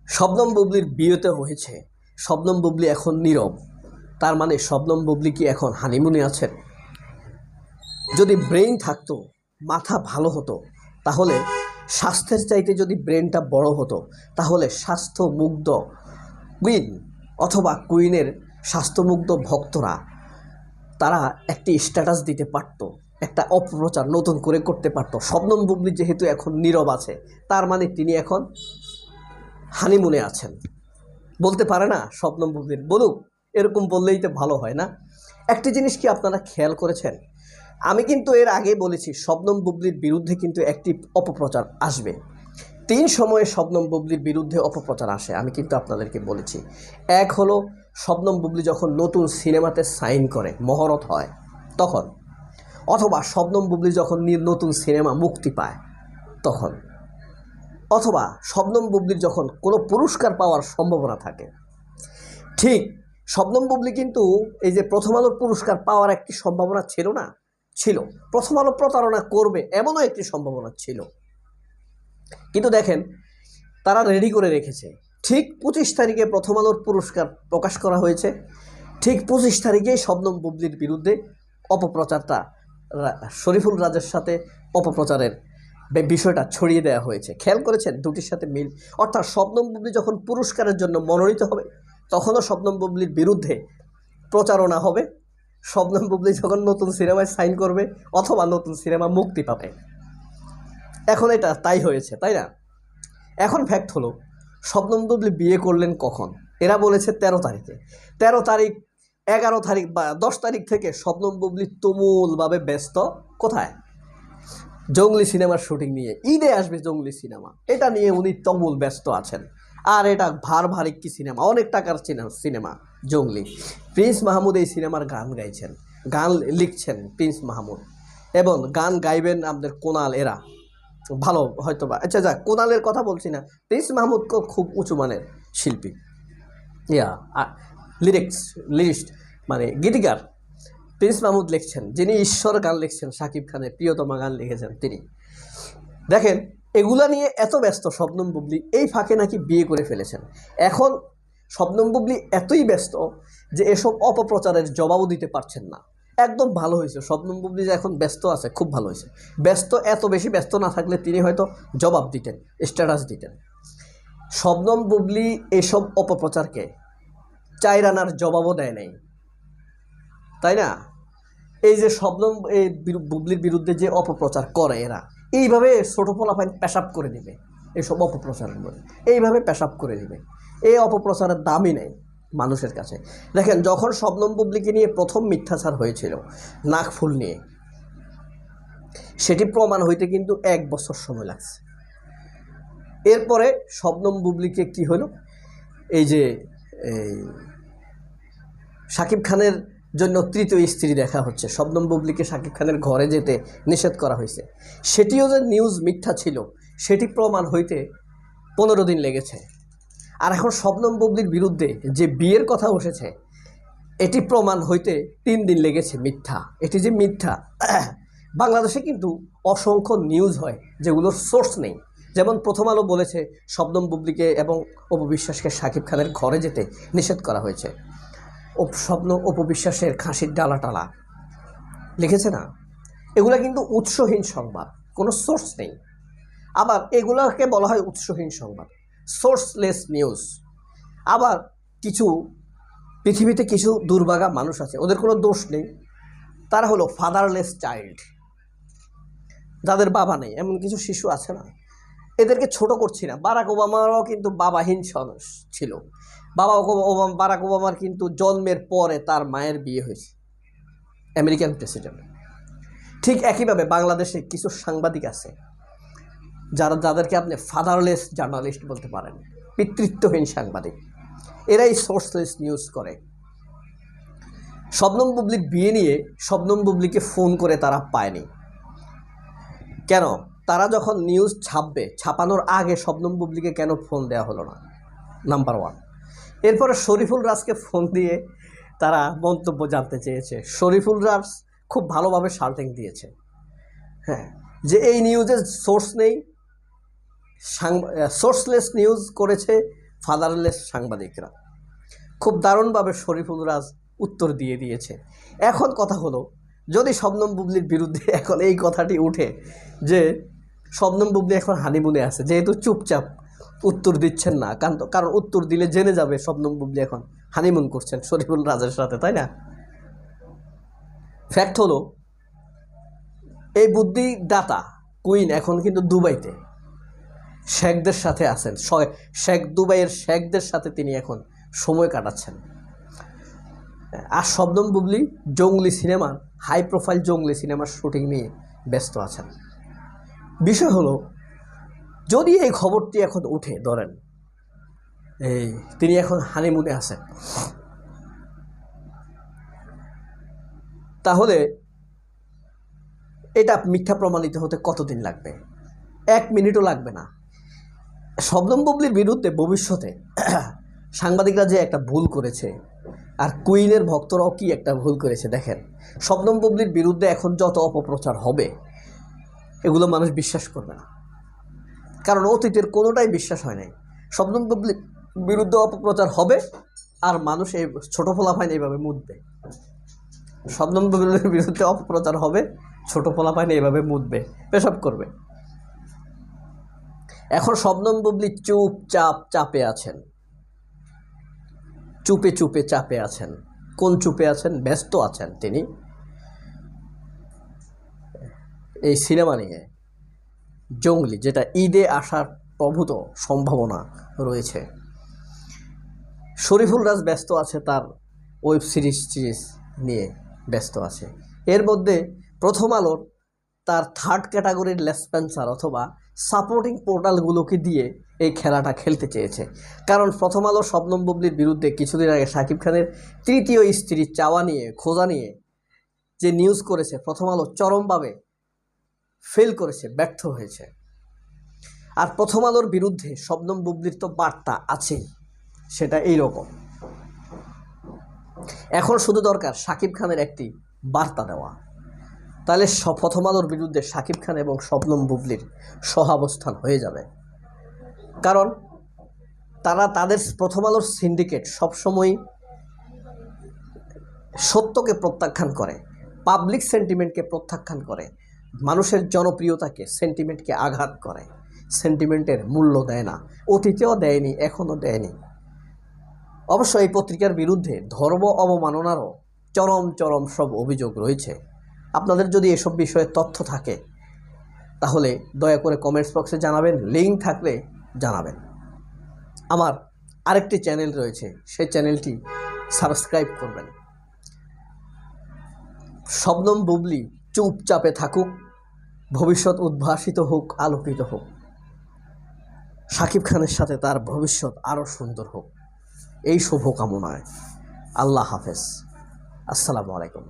শবনম বুবলির বিয়েতে হয়েছে। শবনম বুবলি এখন নীরব। তার মানে শবনম বুবলি কি এখন হানিমুনে আছেন? যদি ব্রেইন থাকতো, মাথা ভালো হতো, তাহলে স্বাস্থ্যের চাইতে যদি ব্রেনটা বড় হতো, তাহলে স্বাস্থ্যমুগ্ধ কুইন অথবা কুইনের স্বাস্থ্যমুগ্ধ ভক্তরা তারা একটি স্ট্যাটাস দিতে পারতো, একটা অপপ্রচার নতুন করে করতে পারতো। শবনম বুবলি যেহেতু এখন নীরব আছে, তার মানে তিনি এখন হানিমুনে আছেন। বলতে পারে না শবনম বুবলির, বলুক, এরকম বললেই তো ভালো হয় না? একটি জিনিস কি আপনারা খেয়াল করেছেন? আমি কিন্তু এর আগে বলেছি শবনম বুবলির বিরুদ্ধে কিন্তু একটি অপপ্রচার আসবে। 3 সময়ে শবনম বুবলির বিরুদ্ধে অপপ্রচার আসে, আমি কিন্তু আপনাদেরকে বলেছি। এক হলো শবনম বুবলি যখন নতুন সিনেমাতে সাইন করে, মহরত হয় তখন, অথবা শবনম বুবলি যখন নতুন সিনেমা মুক্তি পায় তখন, অথবা শবনম বুবলির যখন কোনো পুরস্কার পাওয়ার সম্ভাবনা থাকে। ঠিক শবনম বুবলি কিন্তু এই যে প্রথম আলোর পুরস্কার পাওয়ার একটি সম্ভাবনা ছিল না? ছিল। প্রথম আলো প্রতারণা করবে এমনও একটি সম্ভাবনা ছিল, কিন্তু দেখেন তারা রেডি করে রেখেছে। ঠিক 25 তারিখে প্রথম আলোর পুরস্কার প্রকাশ করা হয়েছে, ঠিক 25 তারিখেই শবনম বুবলির বিরুদ্ধে অপপ্রচারটা শরীফুল রাজের সাথে অপপ্রচারের বিষয়টা ছড়িয়ে দেওয়া হয়েছে। খেয়াল করেছেন দুটির সাথে মিল? অর্থাৎ শবনম বুবলি যখন পুরস্কারের জন্য মনোনীত হবে, তখনও শবনম বুবলির বিরুদ্ধে প্রচারণা হবে। শবনম বুবলি যখন নতুন সিনেমায় সাইন করবে অথবা নতুন সিনেমা মুক্তি পাবে, এখন এটা তাই হয়েছে, তাই না? এখন ফ্যাক্ট হলো শবনম বুবলি বিয়ে করলেন কখন? এরা বলেছে 13 তারিখে। 13 তারিখ, 11 তারিখ বা 10 তারিখ থেকে শবনম বুবলি তুমুলভাবে ব্যস্ত। কোথায়? জঙ্গলি সিনেমার শুটিং নিয়ে। ঈদে আসবে জঙ্গলি সিনেমা, এটা নিয়ে উনি তুমুল ব্যস্ত আছেন। আর এটা ভারী কি সিনেমা, অনেক টাকার সিনেমা জঙ্গলি। প্রিন্স মাহমুদ এই সিনেমার গান গাইছেন, গান লিখছেন প্রিন্স মাহমুদ, এবং গান গাইবেন আমাদের কোনাল। এরা ভালো হয়তো বা, আচ্ছা যাক, কোনালের কথা বলছি না, প্রিন্স মাহমুদ খুব উঁচু মানের শিল্পী, লিরিস্ট মানে গীতিকার। প্রিন্স মাহমুদ লিখছেন, যিনি ঈশ্বর গান লিখছেন, শাকিব খানের প্রিয়তমা গান লিখেছেন তিনি। দেখেন এগুলা নিয়ে এত ব্যস্ত শবনম বুবলি, এই ফাঁকে নাকি বিয়ে করে ফেলেছেন। এখন শবনম বুবলি এতই ব্যস্ত যে এসব অপপ্রচারের জবাবও দিতে পারছেন না। একদম ভালো হয়েছে শবনম বুবলি যে এখন ব্যস্ত আছে, খুব ভালো হয়েছে। ব্যস্ত, এত বেশি ব্যস্ত না থাকলে তিনি হয়তো জবাব দিতেন, স্ট্যাটাস দিতেন। শবনম বুবলি এসব অপপ্রচারকে 4 আনার জবাবও দেয় নাই, তাই না? এই যে শবনম এই বুবলির বিরুদ্ধে যে অপপ্রচার করে এরা, এইভাবে ছোটো পোলাপাইন পেশাব করে দিবে এসব অপপ্রচারের মধ্যে, এইভাবে পেশাব করে দিবে। এই অপপ্রচারের দামই নেই মানুষের কাছে। দেখেন যখন শবনম বুবলিকে নিয়ে প্রথম মিথ্যাচার হয়েছিল নাকফুল নিয়ে, সেটি প্রমাণ হইতে কিন্তু 1 বছর সময় লাগছে। এরপরে শবনম বুবলিকে কি হলো, এই যে শাকিব খানের জন্য তৃতীয় স্ত্রী দেখা হচ্ছে, শবনম বুবলিকে শাকিব খানের ঘরে যেতে নিষেধ করা হয়েছে, সেটিও যে নিউজ মিথ্যা ছিল সেটি প্রমাণ হইতে 15 দিন লেগেছে। আর এখন শবনম বুবলির বিরুদ্ধে যে বিয়ের কথা উঠেছে, এটি প্রমাণ হইতে 3 দিন লেগেছে মিথ্যা। এটি যে মিথ্যা, বাংলাদেশে কিন্তু অসংখ্য নিউজ হয় যেগুলোর সোর্স নেই। যেমন প্রথম আলো বলেছে শবনম বুবলিকে এবং অপবিশ্বাসকে শাকিব খানের ঘরে যেতে নিষেধ করা হয়েছে। অপবিশ্বাসের খাসির ডালা টালা লিখেছে না? এগুলা কিন্তু উৎসহীন সংবাদ, কোনো সোর্স নেই। আবার এগুলোকে বলা হয় উৎসহীন সংবাদ, সোর্সলেস নিউজ। আবার কিছু পৃথিবীতে কিছু দুর্ভাগা মানুষ আছে, ওদের কোনো দোষ নেই, তারা হলো ফাদারলেস চাইল্ড, যাদের বাবা নেই, এমন কিছু শিশু আছে না? এদেরকে ছোট করছি না, বারাক ওবামারও কিন্তু বাবাহীন ছিল। বারাক ওবামার কিন্তু জন্মের পরে তার মায়ের বিয়ে হয়েছে, আমেরিকান প্রেসিডেন্ট। ঠিক একইভাবে বাংলাদেশে কিছু সাংবাদিক আছে যাদেরকে আপনি ফাদারলেস জার্নালিস্ট বলতে পারেন, পিতৃত্বহীন সাংবাদিক। এরাই সোর্সলেস নিউজ করে। শবনম বুবলির বিয়ে নিয়ে শবনম বুবলিকে ফোন করে তারা পায়নি কেন? তারা যখন নিউজ ছাপানোর আগে শবনম বুবলিকে কেন ফোন দেওয়া হলো না? নাম্বার 1। এরপরে শরীফুল রাজকে ফোন দিয়ে তারা মন্তব্য জানতে চেয়েছে। শরীফুল রাজ খুব ভালোভাবে শাল্টিং দিয়েছে, হ্যাঁ, যে এই নিউজের সোর্স নেই, সোর্সলেস নিউজ করেছে ফাদারলেস সাংবাদিকরা। খুব দারুণভাবে শরীফুল রাজ উত্তর দিয়ে দিয়েছে। এখন কথা হলো, যদি শবনম বুবলির বিরুদ্ধে এখন এই কথাটি উঠে যে শবনম বুবলি এখন হানিমুনে আছে, যেহেতু চুপচাপ উত্তর দিচ্ছেন না, কারণ উত্তর দিলে জেনে যাবে শবনম বুবলি এখন হানিমুন করছেন শরীফুল রাজের সাথে, তাই না? ফ্যাক্ট হলো, এই বুদ্ধিদাতা কুইন এখন কিন্তু দুবাইতে শেখদের সাথে আছেন, দুবাইয়ের শেখদের সাথে তিনি এখন সময় কাটাচ্ছেন। আর শবনম বুবলি জঙ্গলি সিনেমার, হাই প্রোফাইল জঙ্গলি সিনেমার শুটিং নিয়ে ব্যস্ত আছেন। বিষয় হলো, যদি এই খবরটি এখন উঠে, ধরেন এই তিনি এখন হানিমুনে আছেন, তাহলে এটা মিথ্যা প্রমাণিত হতে কতদিন লাগবে? 1 মিনিটও লাগবে না। শবনম বুবলির বিরুদ্ধে ভবিষ্যতে সাংবাদিকরা যে একটা ভুল করেছে, আর কুইনের ভক্তরাও কি একটা ভুল করেছে দেখেন। শবনম বুবলির বিরুদ্ধে এখন যত অপপ্রচার হবে, এগুলো মানুষ বিশ্বাস করবে না, কারণ অতীতের কোনোটাই বিশ্বাস হয় নাই। শবনম বুবলির বিরুদ্ধে অপপ্রচার হবে, আর মানুষ এই ছোটো পোলাপাইন এইভাবে মুতবে। শবনম বুবলির বিরুদ্ধে অপপ্রচার হবে, ছোটো পোলাপাইন এইভাবে মুতবে, পেশাব করবে। এখন শবনম বুবলি চাপে আছেন, চুপে চাপে আছেন। কোন চুপে আছেন? ব্যস্ত আছেন তিনি এই সিনেমা নিয়ে, জঙ্গলি, যেটা ঈদে আসার প্রভূত সম্ভাবনা রয়েছে। শরীফুল রাজ ব্যস্ত আছে তার ওয়েব সিরিজ নিয়ে ব্যস্ত আছে। এর মধ্যে প্রথম আলোর তার থার্ড ক্যাটাগরির লেসপেন্সার অথবা সাপোর্টিং পোর্টালগুলোকে দিয়ে এই খেলাটা খেলতে চেয়েছে। কারণ প্রথম আলো শবনম বুবলির বিরুদ্ধে কিছুদিন আগে শাকিব খানের তৃতীয় স্ত্রীর চাওয়া নিয়ে, খোঁজা নিয়ে যে নিউজ করেছে, প্রথম আলো চরমভাবে ফেল করেছে, ব্যর্থ হয়েছে। আর প্রথম আলোর বিরুদ্ধে শবনম বুবলির তো বার্তা আছেই, সেটা এইরকম। এখন শুধু দরকার শাকিব খানের একটি বার্তা দেওয়া, তাহলে প্রথম আলোর বিরুদ্ধে শাকিব খান এবং শবনম বুবলির সহাবস্থান হয়ে যাবে। কারণ তাদের প্রথম আলোর সিন্ডিকেট সবসময় সত্যকে প্রত্যাখ্যান করে, পাবলিক সেন্টিমেন্টকে প্রত্যাখ্যান করে, মানুষের জনপ্রিয়তাকে, সেন্টিমেন্টকে আঘাত করে, সেন্টিমেন্টের মূল্য দেয় না। অতীতেও দেয়নি, এখনও দেয়নি। অবশ্য এই পত্রিকার বিরুদ্ধে ধর্ম অবমাননারও চরম সব অভিযোগ রয়েছে। আপনাদের যদি এসব বিষয়ে তথ্য থাকে তাহলে দয়া করে কমেন্টস বক্সে জানাবেন, লিঙ্ক থাকলে জানাবেন। আমার আরেকটি চ্যানেল রয়েছে, সেই চ্যানেলটি সাবস্ক্রাইব করবেন। শবনম বুবলি চুপচাপে থাকুক, ভবিষ্যৎ উদ্ভাসিত হোক, আলোকিত হোক। শাকিব খানের সাথে তার ভবিষ্যৎ আরও সুন্দর হোক, এই শুভকামনায়। আল্লাহ হাফেজ, আসসালামু আলাইকুম।